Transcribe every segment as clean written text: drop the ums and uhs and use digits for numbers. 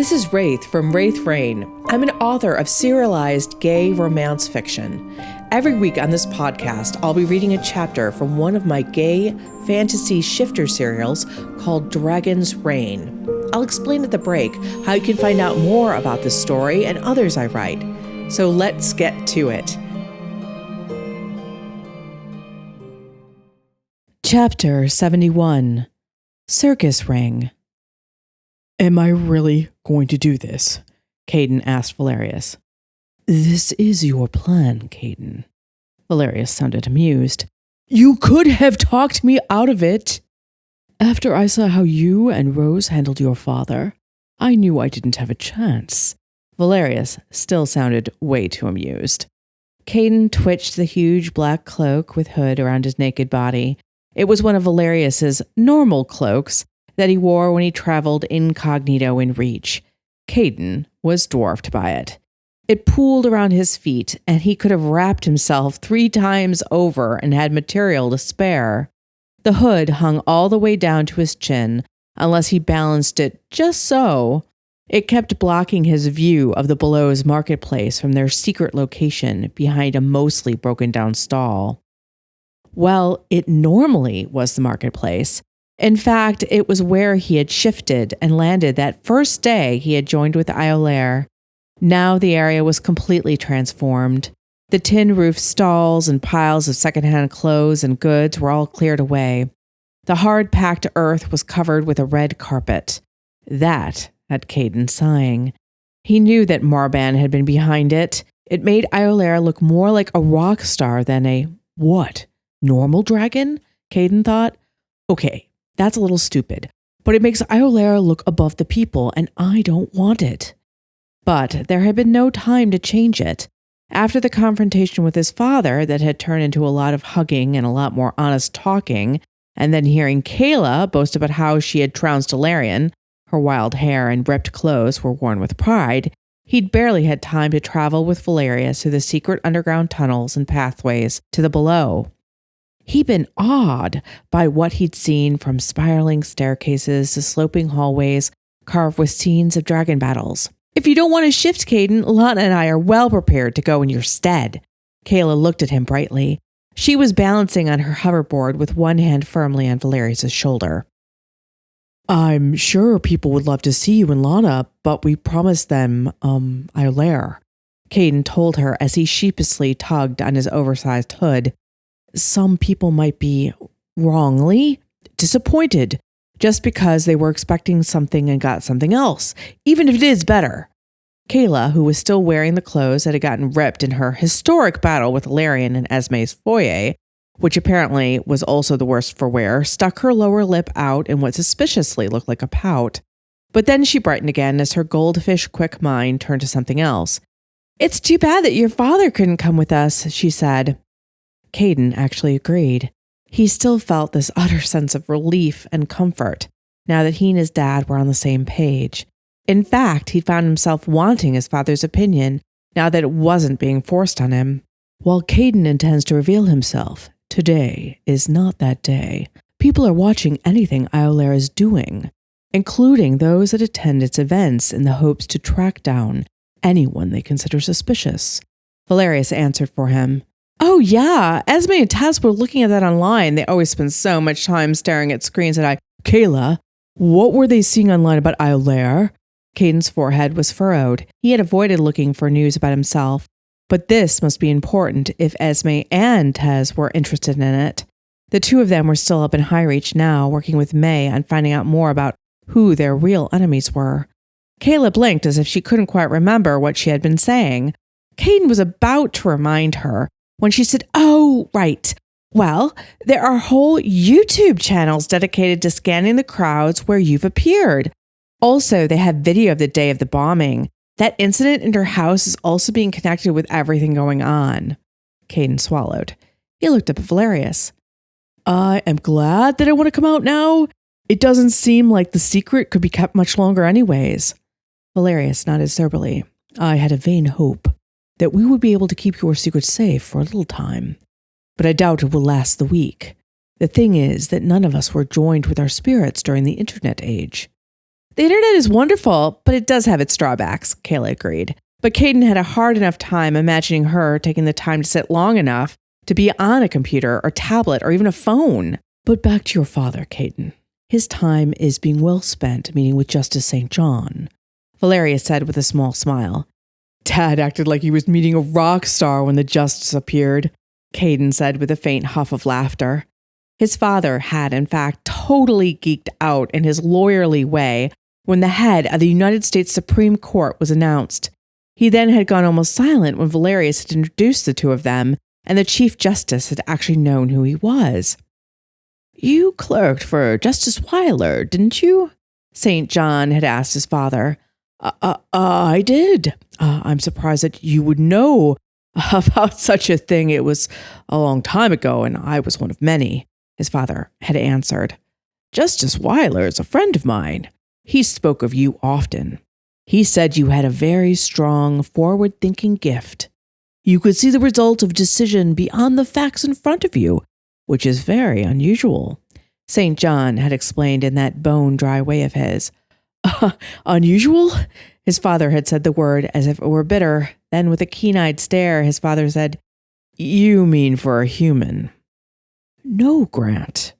This is Wraith from Wraith Rain. I'm an author of serialized gay romance fiction. Every week on this podcast, I'll be reading a chapter from one of my gay fantasy shifter serials called Dragon's Reign. I'll explain at the break how you can find out more about this story and others I write. So let's get to it. Chapter 71, Circus Ring. Am I really going to do this? Caden asked Valerius. This is your plan, Caden. Valerius sounded amused. You could have talked me out of it. After I saw how you and Rose handled your father, I knew I didn't have a chance. Valerius still sounded way too amused. Caden twitched the huge black cloak with hood around his naked body. It was one of Valerius's normal cloaks that he wore when he traveled incognito in Reach. Caden was dwarfed by it. It pooled around his feet, and he could have wrapped himself 3 times over and had material to spare. The hood hung all the way down to his chin, unless he balanced it just so. It kept blocking his view of the Below's marketplace from their secret location behind a mostly broken-down stall. Well, it normally was the marketplace. In fact, it was where he had shifted and landed that first day he had joined with Iolaire. Now the area was completely transformed. The tin-roofed stalls and piles of secondhand clothes and goods were all cleared away. The hard-packed earth was covered with a red carpet. That had Caden sighing. He knew that Marban had been behind it. It made Iolaire look more like a rock star than a, what, normal dragon? Caden thought. Okay. That's a little stupid, but it makes Iolaire look above the people, and I don't want it. But there had been no time to change it. After the confrontation with his father that had turned into a lot of hugging and a lot more honest talking, and then hearing Kayla boast about how she had trounced Ilarion, her wild hair and ripped clothes were worn with pride, he'd barely had time to travel with Valerius through the secret underground tunnels and pathways to the Below. He'd been awed by what he'd seen, from spiraling staircases to sloping hallways carved with scenes of dragon battles. If you don't want to shift, Caden, Lana and I are well prepared to go in your stead. Kayla looked at him brightly. She was balancing on her hoverboard with one hand firmly on Valerius' shoulder. I'm sure people would love to see you and Lana, but we promised them, Iolaire. Caden told her as he sheepishly tugged on his oversized hood. Some people might be wrongly disappointed just because they were expecting something and got something else, even if it is better. Kayla, who was still wearing the clothes that had gotten ripped in her historic battle with Ilarion and Esme's foyer, which apparently was also the worst for wear, stuck her lower lip out in what suspiciously looked like a pout. But then she brightened again as her goldfish quick mind turned to something else. It's too bad that your father couldn't come with us, she said. Caden actually agreed. He still felt this utter sense of relief and comfort now that he and his dad were on the same page. In fact, he'd found himself wanting his father's opinion now that it wasn't being forced on him. While Caden intends to reveal himself, today is not that day. People are watching anything Iolaire is doing, including those that attend its events in the hopes to track down anyone they consider suspicious. Valerius answered for him. Oh, yeah. Esme and Tess were looking at that online. They always spend so much time staring at screens that Kayla, what were they seeing online about Iolaire? Caden's forehead was furrowed. He had avoided looking for news about himself. But this must be important if Esme and Tess were interested in it. The two of them were still up in High Reach now, working with May on finding out more about who their real enemies were. Kayla blinked as if she couldn't quite remember what she had been saying. Caden was about to remind her when she said, oh, right. Well, there are whole YouTube channels dedicated to scanning the crowds where you've appeared. Also, they have video of the day of the bombing. That incident in her house is also being connected with everything going on. Caden swallowed. He looked up at Valerius. I am glad that I want to come out now. It doesn't seem like the secret could be kept much longer anyways. Valerius nodded soberly. I had a vain hope that we would be able to keep your secret safe for a little time, but I doubt it will last the week. The thing is that none of us were joined with our spirits during the internet age. The internet is wonderful, but it does have its drawbacks, Kayla agreed. But Caden had a hard enough time imagining her taking the time to sit long enough to be on a computer or tablet or even a phone. But back to your father, Caden. His time is being well spent meeting with Justice St. John, Valeria said with a small smile. Dad acted like he was meeting a rock star when the justice appeared, Caden said with a faint huff of laughter. His father had, in fact, totally geeked out in his lawyerly way when the head of the United States Supreme Court was announced. He then had gone almost silent when Valerius had introduced the two of them, and the Chief Justice had actually known who he was. You clerked for Justice Weiler, didn't you? St. John had asked his father. I did. I'm surprised that you would know about such a thing. It was a long time ago, and I was one of many, his father had answered. Justice Weiler is a friend of mine. He spoke of you often. He said you had a very strong, forward-thinking gift. You could see the result of decision beyond the facts in front of you, which is very unusual. St. John had explained in that bone-dry way of his. Unusual? His father had said the word as if it were bitter. Then with a keen-eyed stare, his father said, You mean for a human? No, Grant.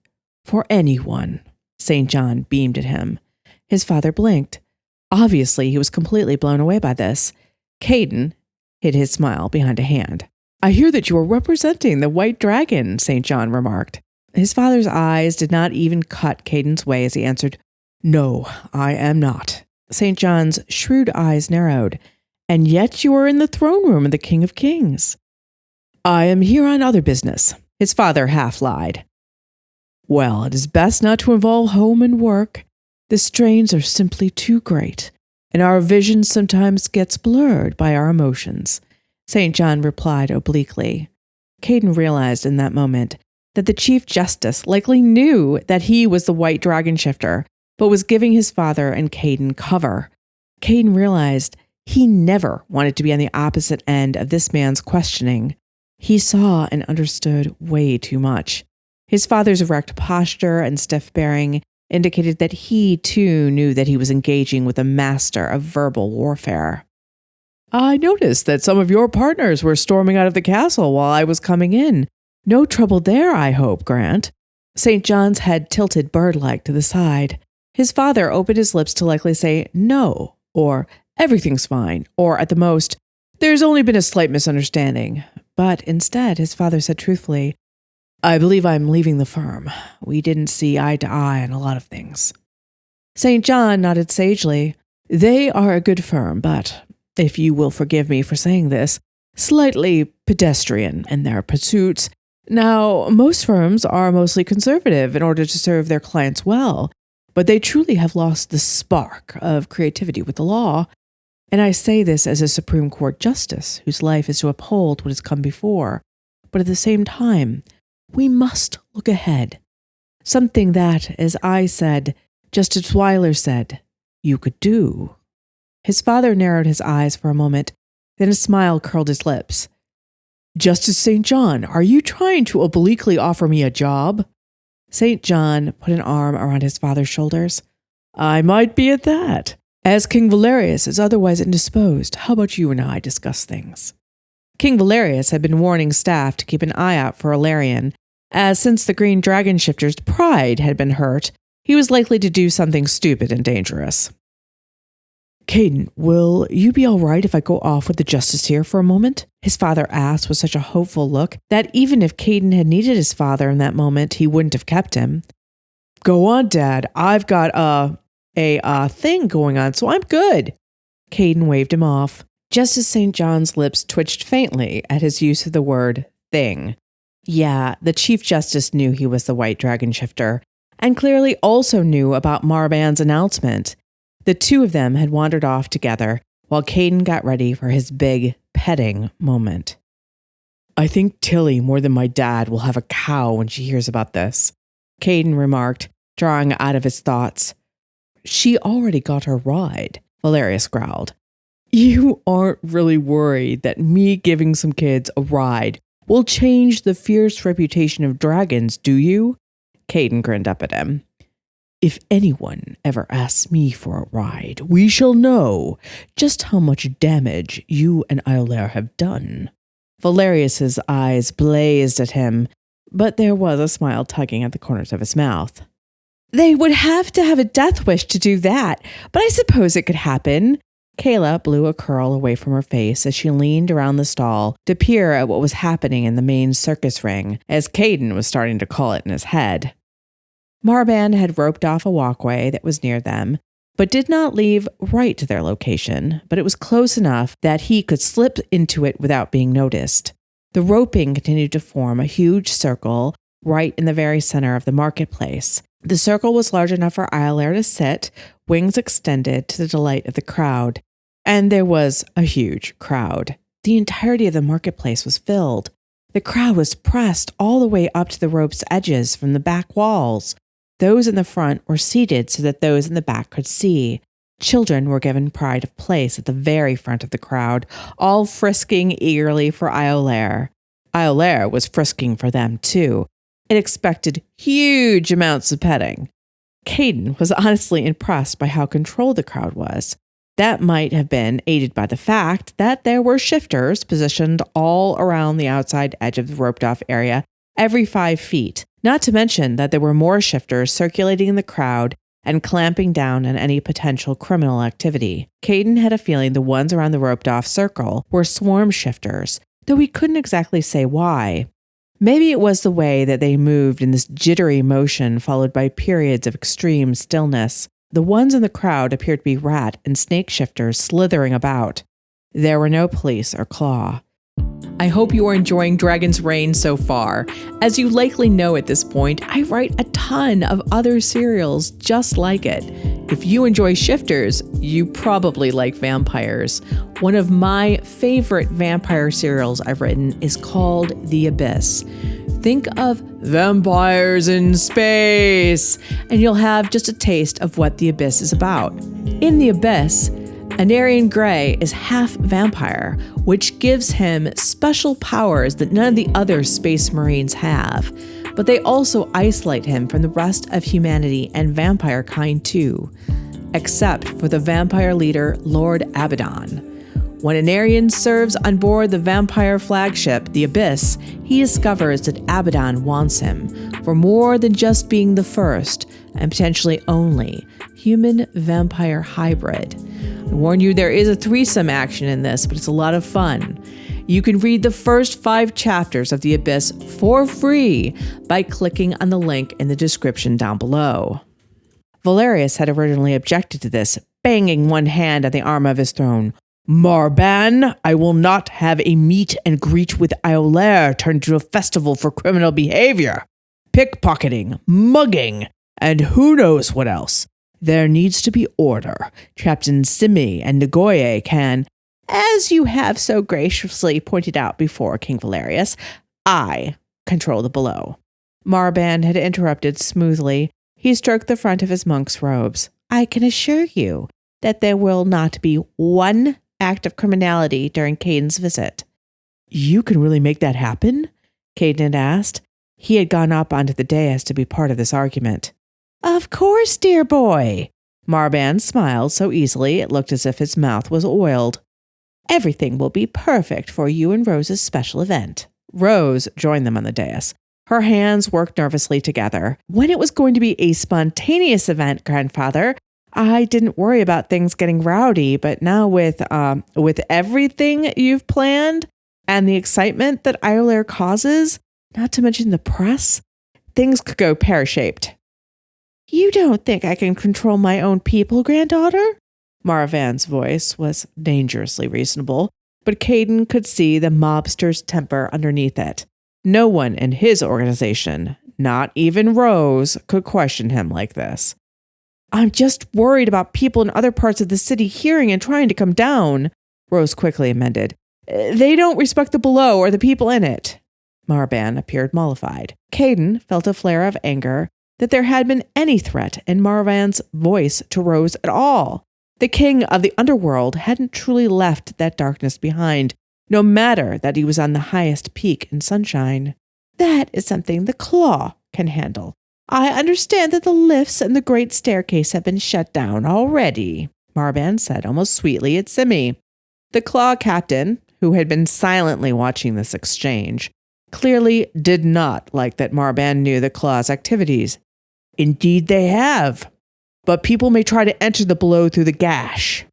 For anyone. St. John beamed at him. His father blinked. Obviously, he was completely blown away by this. Caden hid his smile behind a hand. I hear that you are representing the White Dragon, St. John remarked. His father's eyes did not even cut Caden's way as he answered, No, I am not. St. John's shrewd eyes narrowed. And yet you are in the throne room of the King of Kings. I am here on other business, his father half lied. Well, it is best not to involve home and work. The strains are simply too great, and our vision sometimes gets blurred by our emotions, St. John replied obliquely. Caden realized in that moment that the Chief Justice likely knew that he was the White Dragon Shifter, but was giving his father and Caden cover. Caden realized he never wanted to be on the opposite end of this man's questioning. He saw and understood way too much. His father's erect posture and stiff bearing indicated that he, too, knew that he was engaging with a master of verbal warfare. I noticed that some of your partners were storming out of the castle while I was coming in. No trouble there, I hope, Grant. St. John's head tilted bird-like to the side. His father opened his lips to likely say no, or everything's fine, or at the most, there's only been a slight misunderstanding. But instead, his father said truthfully, I believe I'm leaving the firm. We didn't see eye to eye on a lot of things. St. John nodded sagely. They are a good firm, but, if you will forgive me for saying this, slightly pedestrian in their pursuits. Now, most firms are mostly conservative in order to serve their clients well, but they truly have lost the spark of creativity with the law. And I say this as a Supreme Court justice whose life is to uphold what has come before. But at the same time, we must look ahead. Something that, as I said, Justice Weiler said, you could do. His father narrowed his eyes for a moment, then a smile curled his lips. Justice St. John, are you trying to obliquely offer me a job? St. John put an arm around his father's shoulders. I might be at that. As King Valerius is otherwise indisposed, how about you and I discuss things? King Valerius had been warning staff to keep an eye out for Ilarion, as since the Green Dragon Shifter's pride had been hurt, he was likely to do something stupid and dangerous. Caden, will you be all right if I go off with the justice here for a moment? His father asked with such a hopeful look that even if Caden had needed his father in that moment, he wouldn't have kept him. Go on, Dad. I've got a thing going on, so I'm good. Caden waved him off. Justice St. John's lips twitched faintly at his use of the word thing. Yeah, the Chief Justice knew he was the White Dragon Shifter, and clearly also knew about Marban's announcement. The two of them had wandered off together while Caden got ready for his big petting moment. I think Tilly, more than my dad, will have a cow when she hears about this, Caden remarked, drawing out of his thoughts. She already got her ride, Valerius growled. You aren't really worried that me giving some kids a ride will change the fierce reputation of dragons, do you? Caden grinned up at him. If anyone ever asks me for a ride, we shall know just how much damage you and Iolaire have done." Valerius's eyes blazed at him, but there was a smile tugging at the corners of his mouth. "They would have to have a death wish to do that, but I suppose it could happen." Kayla blew a curl away from her face as she leaned around the stall to peer at what was happening in the main circus ring, as Caden was starting to call it in his head. Marban had roped off a walkway that was near them, but did not leave right to their location, but it was close enough that he could slip into it without being noticed. The roping continued to form a huge circle right in the very center of the marketplace. The circle was large enough for Iolaire to sit, wings extended to the delight of the crowd. And there was a huge crowd. The entirety of the marketplace was filled. The crowd was pressed all the way up to the rope's edges from the back walls. Those in the front were seated so that those in the back could see. Children were given pride of place at the very front of the crowd, all frisking eagerly for Iolaire. Iolaire was frisking for them too. It expected huge amounts of petting. Caden was honestly impressed by how controlled the crowd was. That might have been aided by the fact that there were shifters positioned all around the outside edge of the roped-off area every 5 feet, not to mention that there were more shifters circulating in the crowd and clamping down on any potential criminal activity. Caden had a feeling the ones around the roped-off circle were swarm shifters, though he couldn't exactly say why. Maybe it was the way that they moved in this jittery motion followed by periods of extreme stillness. The ones in the crowd appeared to be rat and snake shifters slithering about. There were no police or claw. I hope you are enjoying Dragon's Reign so far. As you likely know at this point, I write a ton of other serials just like it. If you enjoy shifters, you probably like vampires. One of my favorite vampire serials I've written is called The Abyss. Think of vampires in space, and you'll have just a taste of what The Abyss is about. In The Abyss, Anarian Grey is half vampire, which gives him special powers that none of the other space marines have. But they also isolate him from the rest of humanity and vampire kind too, except for the vampire leader, Lord Abaddon. When Anarian serves on board the vampire flagship, The Abyss, he discovers that Abaddon wants him for more than just being the first, and potentially only, human-vampire hybrid. I warn you, there is a threesome action in this, but it's a lot of fun. You can read the first 5 chapters of The Abyss for free by clicking on the link in the description down below. Valerius had originally objected to this, banging one hand on the arm of his throne. "Marban, I will not have a meet and greet with Iolaire turned into a festival for criminal behavior, pickpocketing, mugging, and who knows what else. There needs to be order. Captain Simi and Nagoye can, as you have so graciously pointed out before, King Valerius, I control the below." Marban had interrupted smoothly. He stroked the front of his monk's robes. "I can assure you that there will not be one act of criminality during Caden's visit." "You can really make that happen?" Caden had asked. He had gone up onto the dais to be part of this argument. "Of course, dear boy." Marban smiled so easily it looked as if his mouth was oiled. "Everything will be perfect for you and Rose's special event." Rose joined them on the dais. Her hands worked nervously together. "When it was going to be a spontaneous event, grandfather, I didn't worry about things getting rowdy, but now with everything you've planned and the excitement that Iolaire causes, not to mention the press, things could go pear-shaped." "You don't think I can control my own people, granddaughter?" Marvan's voice was dangerously reasonable, but Caden could see the mobster's temper underneath it. No one in his organization, not even Rose, could question him like this. "I'm just worried about people in other parts of the city hearing and trying to come down," Rose quickly amended. "They don't respect the below or the people in it." Marban appeared mollified. Caden felt a flare of anger that there had been any threat in Marvan's voice to Rose at all. The king of the underworld hadn't truly left that darkness behind, no matter that he was on the highest peak in sunshine. "That is something the claw can handle. I understand that the lifts and the great staircase have been shut down already, Marban said almost sweetly at Simi. The Claw captain, who had been silently watching this exchange, clearly did not like that Marban knew the Claw's activities. Indeed they have, but people may try to enter the below through the gash.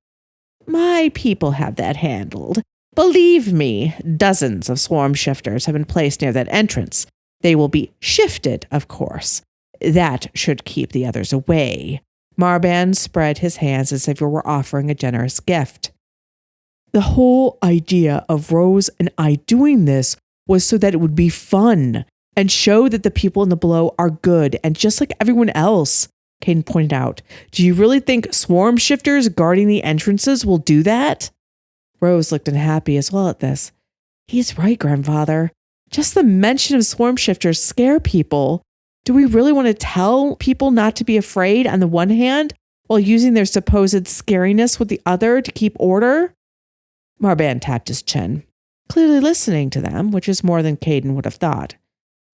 My people have that handled. Believe me, dozens of swarm shifters have been placed near that entrance. They will be shifted, of course. That should keep the others away. Marban spread his hands as if he were offering a generous gift. The whole idea of Rose and I doing this was so that it would be fun and show that the people in the below are good and just like everyone else, Caden pointed out. Do you really think swarm shifters guarding the entrances will do that? Rose looked unhappy as well at this. He's right, grandfather. Just the mention of swarm shifters scare people. Do we really want to tell people not to be afraid on the one hand while using their supposed scariness with the other to keep order? Marban tapped his chin, clearly listening to them, which is more than Caden would have thought.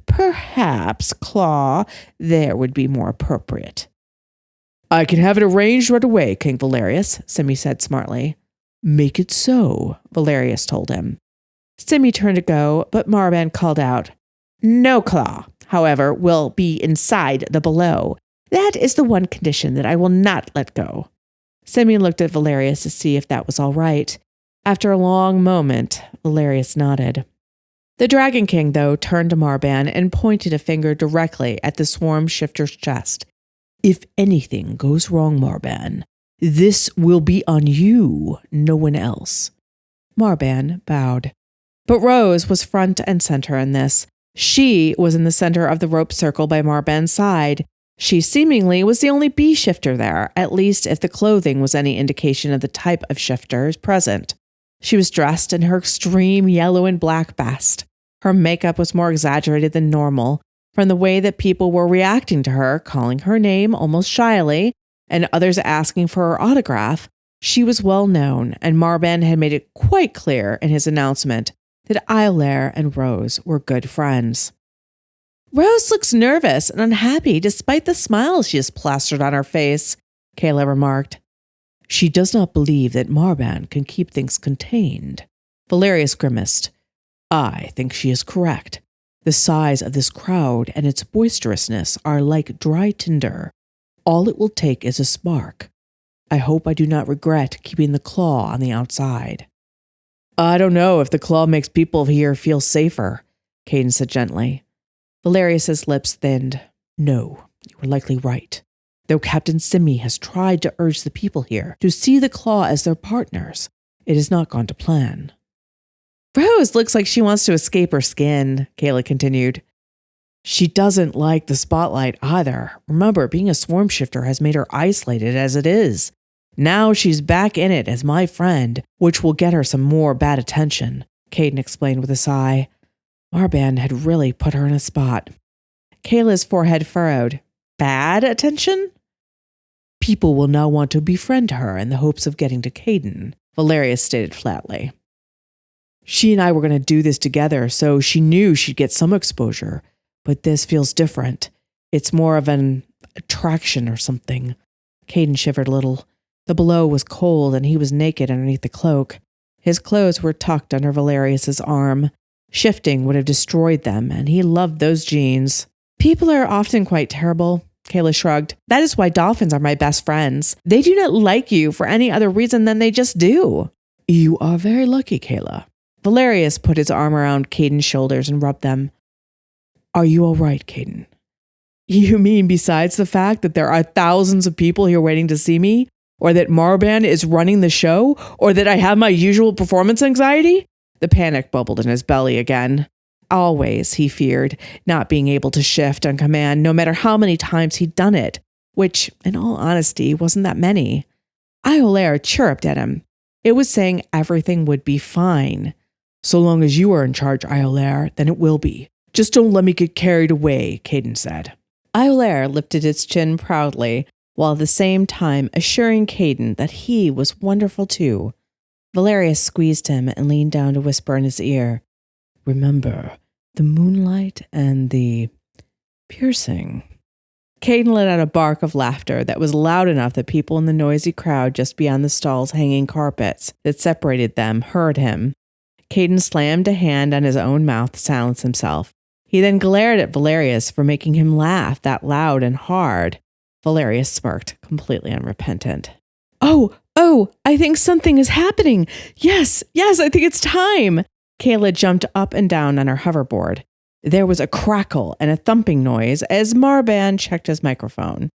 Perhaps Claw there would be more appropriate. I can have it arranged right away, King Valerius, Simi said smartly. Make it so, Valerius told him. Simi turned to go, but Marban called out, No Claw, however, will be inside the below. That is the one condition that I will not let go. Simi looked at Valerius to see if that was all right. After a long moment, Valerius nodded. The Dragon King, though, turned to Marban and pointed a finger directly at the swarm shifter's chest. If anything goes wrong, Marban, this will be on you, no one else. Marban bowed. But Rose was front and center in this. She was in the center of the rope circle by Marban's side. She seemingly was the only bee shifter there, at least if the clothing was any indication of the type of shifters present. She was dressed in her extreme yellow and black best. Her makeup was more exaggerated than normal, from the way that people were reacting to her, calling her name almost shyly, and others asking for her autograph. She was well known, and Marban had made it quite clear in his announcement that Iolaire and Rose were good friends. Rose looks nervous and unhappy despite the smile she has plastered on her face, Kayla remarked. She does not believe that Marban can keep things contained. Valerius grimaced. I think she is correct. The size of this crowd and its boisterousness are like dry tinder. All it will take is a spark. I hope I do not regret keeping the Claw on the outside. I don't know if the Claw makes people here feel safer, Caden said gently. Valerius's lips thinned. No, you are likely right. Though Captain Simi has tried to urge the people here to see the Claw as their partners, it has not gone to plan. Rose looks like she wants to escape her skin, Kayla continued. She doesn't like the spotlight either. Remember, being a swarm shifter has made her isolated as it is. Now she's back in it as my friend, which will get her some more bad attention, Caden explained with a sigh. Marban had really put her in a spot. Kayla's forehead furrowed. Bad attention? People will now want to befriend her in the hopes of getting to Caden, Valerius stated flatly. She and I were going to do this together, so she knew she'd get some exposure. But this feels different. It's more of an attraction or something. Caden shivered a little. The below was cold and he was naked underneath the cloak. His clothes were tucked under Valerius's arm. Shifting would have destroyed them, and he loved those jeans. People are often quite terrible, Kayla shrugged. That is why dolphins are my best friends. They do not like you for any other reason than they just do. You are very lucky, Kayla. Valerius put his arm around Caden's shoulders and rubbed them. Are you all right, Caden? You mean besides the fact that there are thousands of people here waiting to see me? Or that Marban is running the show? Or that I have my usual performance anxiety? The panic bubbled in his belly again. Always, he feared, not being able to shift on command, no matter how many times he'd done it, which, in all honesty, wasn't that many. Iolaire chirruped at him. It was saying everything would be fine. So long as you are in charge, Iolaire, then it will be. Just don't let me get carried away, Caden said. Iolaire lifted its chin proudly, while at the same time assuring Caden that he was wonderful too. Valerius squeezed him and leaned down to whisper in his ear, Remember, the moonlight and the piercing. Caden let out a bark of laughter that was loud enough that people in the noisy crowd just beyond the stall's hanging carpets that separated them heard him. Caden slammed a hand on his own mouth to silence himself. He then glared at Valerius for making him laugh that loud and hard. Valerius smirked, completely unrepentant. Oh, I think something is happening. Yes, I think it's time. Kayla jumped up and down on her hoverboard. There was a crackle and a thumping noise as Marban checked his microphone.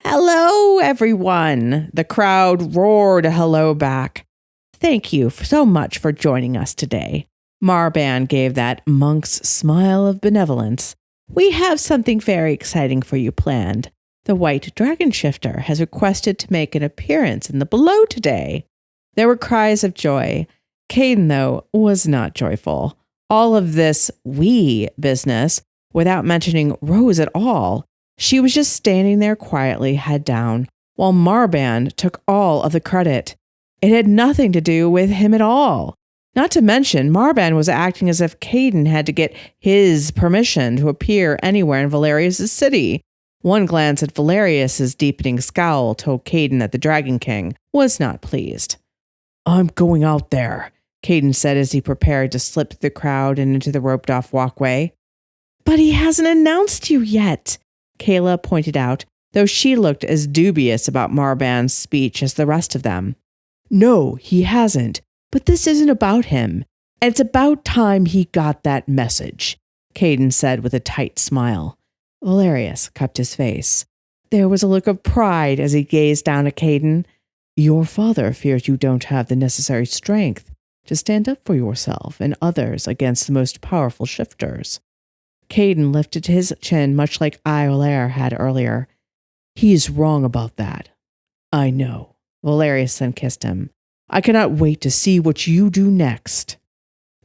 Hello, everyone. The crowd roared a hello back. Thank you so much for joining us today. Marban gave that monk's smile of benevolence. We have something very exciting for you planned. The White Dragon Shifter has requested to make an appearance in the below today. There were cries of joy. Caden, though, was not joyful. All of this we business, without mentioning Rose at all. She was just standing there quietly, head down, while Marban took all of the credit. It had nothing to do with him at all. Not to mention, Marban was acting as if Caden had to get his permission to appear anywhere in Valerius' city. One glance at Valerius' deepening scowl told Caden that the Dragon King was not pleased. I'm going out there, Caden said as he prepared to slip through the crowd and into the roped-off walkway. But he hasn't announced you yet, Kayla pointed out, though she looked as dubious about Marban's speech as the rest of them. No, he hasn't, but this isn't about him, and it's about time he got that message, Caden said with a tight smile. Valerius cupped his face. There was a look of pride as he gazed down at Caden. Your father fears you don't have the necessary strength to stand up for yourself and others against the most powerful shifters. Caden lifted his chin much like Iolaire had earlier. He's wrong about that. I know. Valerius then kissed him. I cannot wait to see what you do next.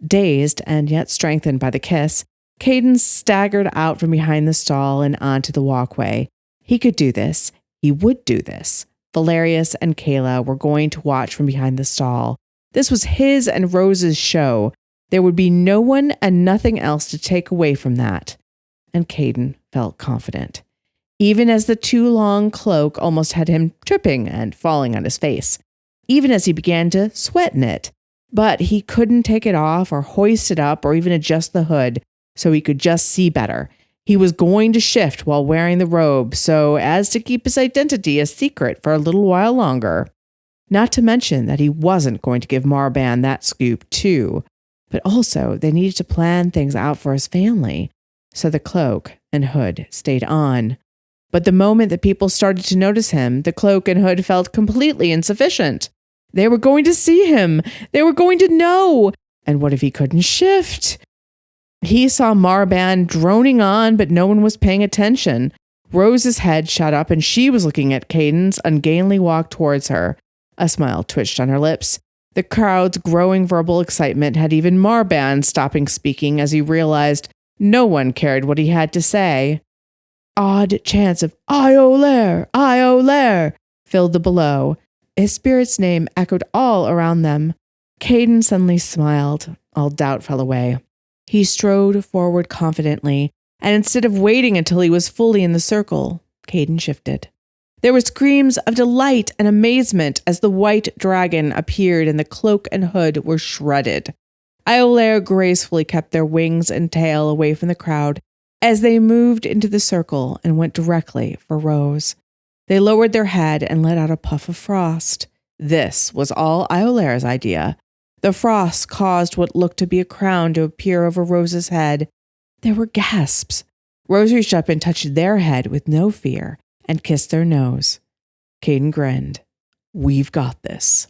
Dazed and yet strengthened by the kiss, Caden staggered out from behind the stall and onto the walkway. He could do this. He would do this. Valerius and Kayla were going to watch from behind the stall. This was his and Rose's show. There would be no one and nothing else to take away from that. And Caden felt confident, even as the too long cloak almost had him tripping and falling on his face, even as he began to sweat in it. But he couldn't take it off or hoist it up or even adjust the hood so he could just see better. He was going to shift while wearing the robe so as to keep his identity a secret for a little while longer. Not to mention that he wasn't going to give Marban that scoop too, but also they needed to plan things out for his family, so the cloak and hood stayed on. But the moment that people started to notice him, the cloak and hood felt completely insufficient. They were going to see him. They were going to know. And what if he couldn't shift? He saw Marban droning on, but no one was paying attention. Rose's head shot up and she was looking at Caden's ungainly walk towards her. A smile twitched on her lips. The crowd's growing verbal excitement had even Marban stopping speaking as he realized no one cared what he had to say. Odd chants of Iolaire filled the below. His spirit's name echoed all around them. Caden suddenly smiled. All doubt fell away. He strode forward confidently, and instead of waiting until he was fully in the circle, Caden shifted. There were screams of delight and amazement as the white dragon appeared and the cloak and hood were shredded. Iolaire gracefully kept their wings and tail away from the crowd as they moved into the circle and went directly for Rose. They lowered their head and let out a puff of frost. This was all Iolaire's idea. The frost caused what looked to be a crown to appear over Rose's head. There were gasps. Rose reached up and touched their head with no fear and kissed their nose. Caden grinned. We've got this.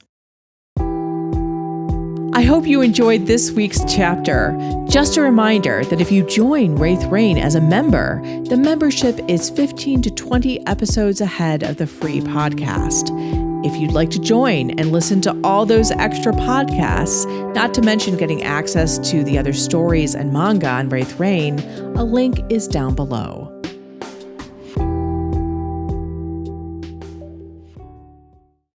I hope you enjoyed this week's chapter. Just a reminder that if you join Wraith Rain as a member, the membership is 15 to 20 episodes ahead of the free podcast. If you'd like to join and listen to all those extra podcasts, not to mention getting access to the other stories and manga on Wraith Rain, a link is down below.